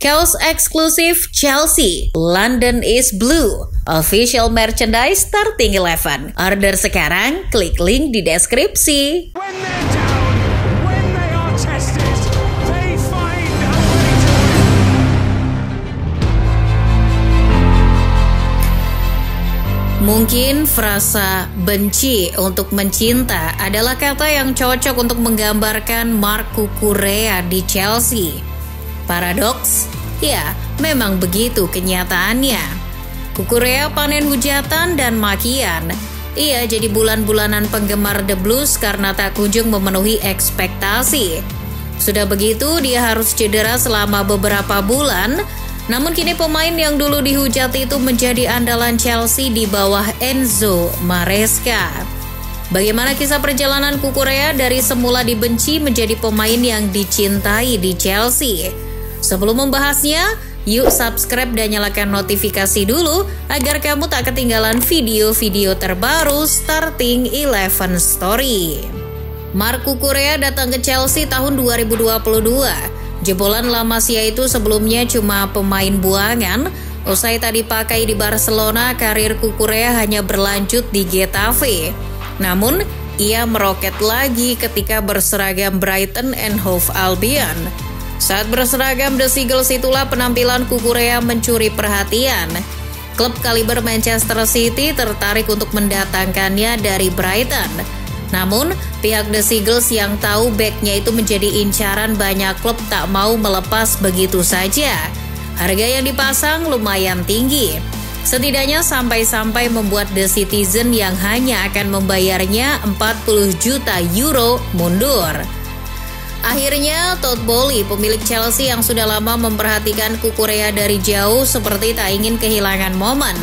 Kaos eksklusif Chelsea, London is Blue, official merchandise starting 11. Order sekarang, klik link di deskripsi. When they're down, when they are tested, they find a way to win. Mungkin frasa benci untuk mencinta adalah kata yang cocok untuk menggambarkan Marc Cucurella di Chelsea. Paradoks? Ya, memang begitu kenyataannya. Cucurella panen hujatan dan makian. Ia jadi bulan-bulanan penggemar The Blues karena tak kunjung memenuhi ekspektasi. Sudah begitu, dia harus cedera selama beberapa bulan. Namun kini pemain yang dulu dihujat itu menjadi andalan Chelsea di bawah Enzo Maresca. Bagaimana kisah perjalanan Cucurella dari semula dibenci menjadi pemain yang dicintai di Chelsea? Sebelum membahasnya, yuk subscribe dan nyalakan notifikasi dulu agar kamu tak ketinggalan video-video terbaru Starting 11 Story. Marc Cucurella datang ke Chelsea tahun 2022. Jebolan La Masia itu sebelumnya cuma pemain buangan. Usai tak dipakai di Barcelona, karir Cucurella hanya berlanjut di Getafe. Namun, ia meroket lagi ketika berseragam Brighton and Hove Albion. Saat berseragam The Seagulls itulah penampilan Cucurella mencuri perhatian. Klub kaliber Manchester City tertarik untuk mendatangkannya dari Brighton. Namun, pihak The Seagulls yang tahu backnya itu menjadi incaran banyak klub tak mau melepas begitu saja. Harga yang dipasang lumayan tinggi. Setidaknya sampai-sampai membuat The Citizen yang hanya akan membayarnya 40 juta euro mundur. Akhirnya, Todd Boehly, pemilik Chelsea yang sudah lama memperhatikan Cucurella dari jauh, seperti tak ingin kehilangan momen.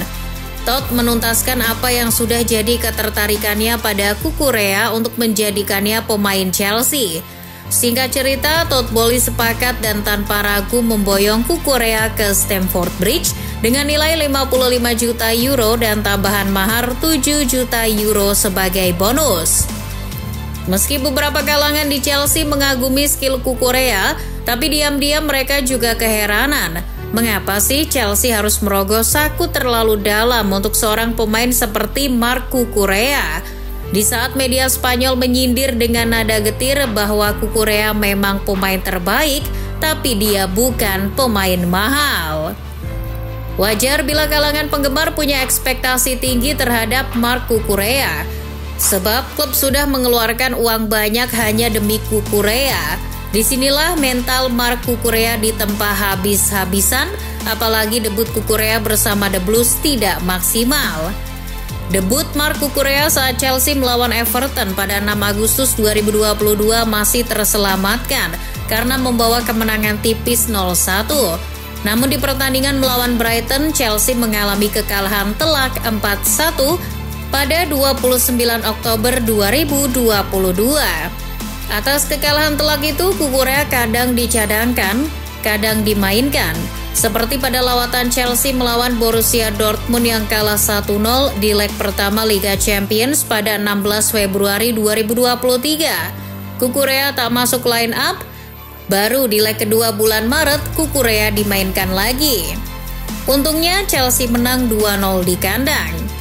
Todd menuntaskan apa yang sudah jadi ketertarikannya pada Cucurella untuk menjadikannya pemain Chelsea. Singkat cerita, Todd Boehly sepakat dan tanpa ragu memboyong Cucurella ke Stamford Bridge dengan nilai 55 juta euro dan tambahan mahar 7 juta euro sebagai bonus. Meski beberapa kalangan di Chelsea mengagumi skill Cucurella, tapi diam-diam mereka juga keheranan. Mengapa sih Chelsea harus merogoh saku terlalu dalam untuk seorang pemain seperti Marc Cucurella? Di saat media Spanyol menyindir dengan nada getir bahwa Cucurella memang pemain terbaik, tapi dia bukan pemain mahal. Wajar bila kalangan penggemar punya ekspektasi tinggi terhadap Marc Cucurella. Sebab klub sudah mengeluarkan uang banyak hanya demi Cucurella. Disinilah mental Marc Cucurella ditempa habis-habisan, apalagi debut Cucurella bersama The Blues tidak maksimal. Debut Marc Cucurella saat Chelsea melawan Everton pada 6 Agustus 2022 masih terselamatkan karena membawa kemenangan tipis 0-1. Namun di pertandingan melawan Brighton, Chelsea mengalami kekalahan telak 4-1 pada 29 Oktober 2022. Atas kekalahan telak itu, Cucurella kadang dicadangkan, kadang dimainkan. Seperti pada lawatan Chelsea melawan Borussia Dortmund yang kalah 1-0 di leg pertama Liga Champions pada 16 Februari 2023. Cucurella tak masuk line up, baru di leg kedua bulan Maret Cucurella dimainkan lagi. Untungnya Chelsea menang 2-0 di kandang.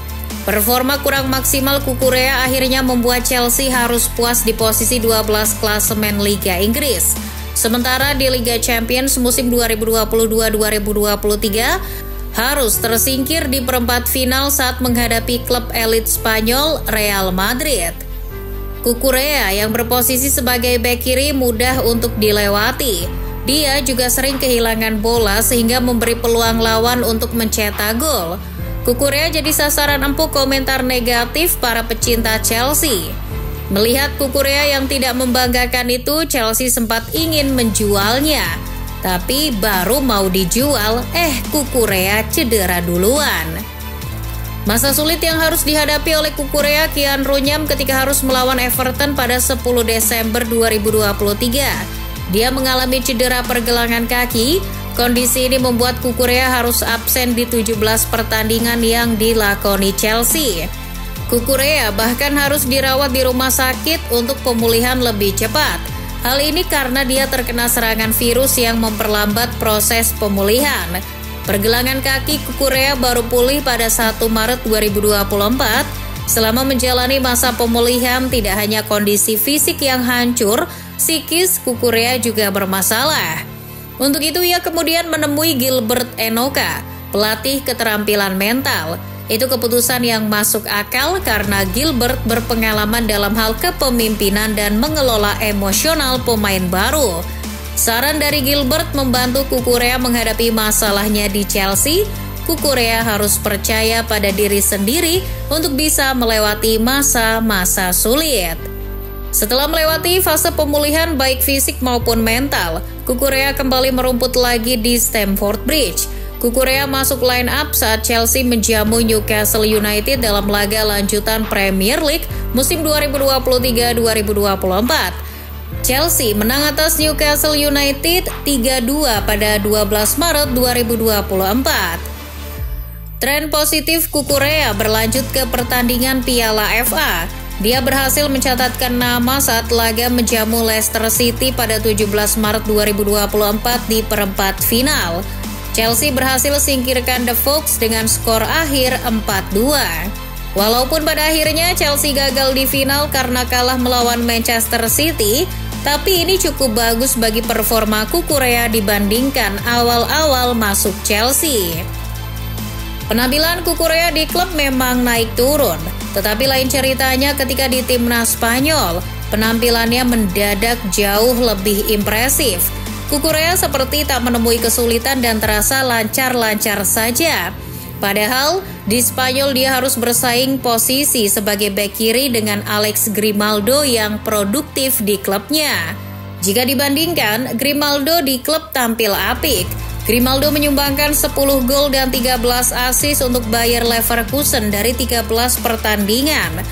Performa kurang maksimal Cucurella akhirnya membuat Chelsea harus puas di posisi 12 klasemen Liga Inggris. Sementara di Liga Champions musim 2022-2023 harus tersingkir di perempat final saat menghadapi klub elit Spanyol Real Madrid. Cucurella yang berposisi sebagai bek kiri mudah untuk dilewati. Dia juga sering kehilangan bola sehingga memberi peluang lawan untuk mencetak gol. Cucurella jadi sasaran empuk komentar negatif para pecinta Chelsea. Melihat Cucurella yang tidak membanggakan itu, Chelsea sempat ingin menjualnya. Tapi baru mau dijual, Cucurella cedera duluan. Masa sulit yang harus dihadapi oleh Cucurella kian runyam ketika harus melawan Everton pada 10 Desember 2023. Dia mengalami cedera pergelangan kaki. Kondisi ini membuat Cucurella harus absen di 17 pertandingan yang dilakoni Chelsea. Cucurella bahkan harus dirawat di rumah sakit untuk pemulihan lebih cepat. Hal ini karena dia terkena serangan virus yang memperlambat proses pemulihan. Pergelangan kaki Cucurella baru pulih pada 1 Maret 2024. Selama menjalani masa pemulihan, tidak hanya kondisi fisik yang hancur, psikis Cucurella juga bermasalah. Untuk itu ia kemudian menemui Gilbert Enoka, pelatih keterampilan mental. Itu keputusan yang masuk akal karena Gilbert berpengalaman dalam hal kepemimpinan dan mengelola emosional pemain baru. Saran dari Gilbert membantu Cucurella menghadapi masalahnya di Chelsea. Cucurella harus percaya pada diri sendiri untuk bisa melewati masa-masa sulit. Setelah melewati fase pemulihan baik fisik maupun mental, Cucurella kembali merumput lagi di Stamford Bridge. Cucurella masuk line up saat Chelsea menjamu Newcastle United dalam laga lanjutan Premier League musim 2023-2024. Chelsea menang atas Newcastle United 3-2 pada 12 Maret 2024. Tren positif Cucurella berlanjut ke pertandingan Piala FA. Dia berhasil mencatatkan nama saat laga menjamu Leicester City pada 17 Maret 2024 di perempat final. Chelsea berhasil singkirkan The Fox dengan skor akhir 4-2. Walaupun pada akhirnya Chelsea gagal di final karena kalah melawan Manchester City, tapi ini cukup bagus bagi performa Cucurella dibandingkan awal-awal masuk Chelsea. Penampilan Cucurella di klub memang naik turun, tetapi lain ceritanya ketika di timnas Spanyol. Penampilannya mendadak jauh lebih impresif. Cucurella seperti tak menemui kesulitan dan terasa lancar-lancar saja. Padahal di Spanyol dia harus bersaing posisi sebagai bek kiri dengan Alex Grimaldo yang produktif di klubnya. Jika dibandingkan, Grimaldo di klub tampil apik. Grimaldo menyumbangkan 10 gol dan 13 assist untuk Bayer Leverkusen dari 13 pertandingan.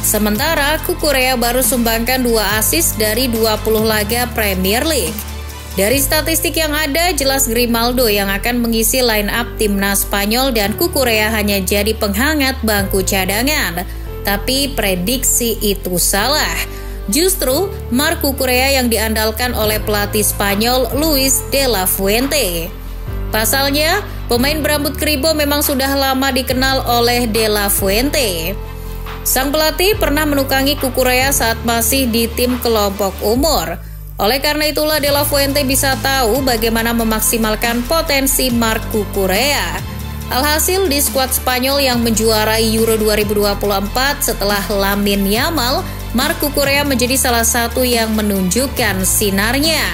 Sementara Cucurella baru sumbangkan 2 assist dari 20 laga Premier League. Dari statistik yang ada, jelas Grimaldo yang akan mengisi line up timnas Spanyol dan Cucurella hanya jadi penghangat bangku cadangan. Tapi prediksi itu salah. Justru Marc Cucurella yang diandalkan oleh pelatih Spanyol Luis de la Fuente. Pasalnya, pemain berambut keribo memang sudah lama dikenal oleh de la Fuente. Sang pelatih pernah menukangi Cucurella saat masih di tim kelompok umur. Oleh karena itulah De La Fuente bisa tahu bagaimana memaksimalkan potensi Marc Cucurella. Alhasil di skuad Spanyol yang menjuarai Euro 2024 setelah Lamine Yamal, Marc Cucurella menjadi salah satu yang menunjukkan sinarnya.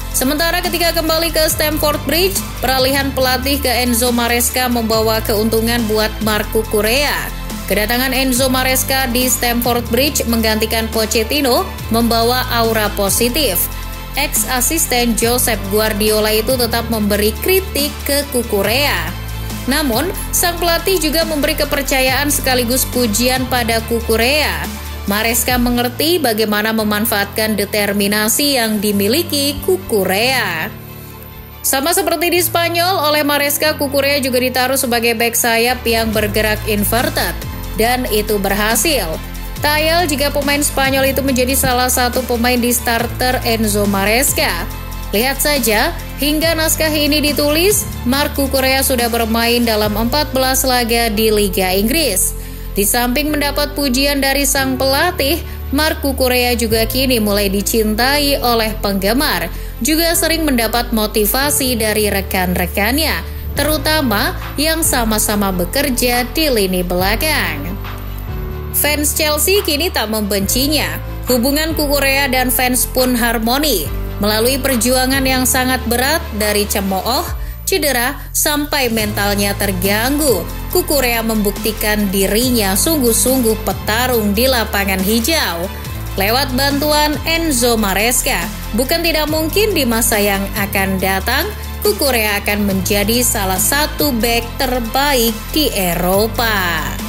Sementara ketika kembali ke Stamford Bridge, peralihan pelatih ke Enzo Maresca membawa keuntungan buat Marc Cucurella. Kedatangan Enzo Maresca di Stamford Bridge menggantikan Pochettino membawa aura positif. Ex-asisten Josep Guardiola itu tetap memberi kritik ke Cucurella. Namun, sang pelatih juga memberi kepercayaan sekaligus pujian pada Cucurella. Maresca mengerti bagaimana memanfaatkan determinasi yang dimiliki Cucurella. Sama seperti di Spanyol, oleh Maresca, Cucurella juga ditaruh sebagai bek sayap yang bergerak inverted. Dan itu berhasil. Tak ayal jika pemain Spanyol itu menjadi salah satu pemain di starter Enzo Maresca. Lihat saja, hingga naskah ini ditulis, Marc Cucurella sudah bermain dalam 14 laga di Liga Inggris. Di samping mendapat pujian dari sang pelatih, Marc Cucurella juga kini mulai dicintai oleh penggemar. Juga sering mendapat motivasi dari rekan-rekannya, terutama yang sama-sama bekerja di lini belakang. Fans Chelsea kini tak membencinya. Hubungan Cucurella dan fans pun harmoni. Melalui perjuangan yang sangat berat dari cemooh, cedera, sampai mentalnya terganggu, Cucurella membuktikan dirinya sungguh-sungguh petarung di lapangan hijau. Lewat bantuan Enzo Maresca, bukan tidak mungkin di masa yang akan datang, Cucurella akan menjadi salah satu bek terbaik di Eropa.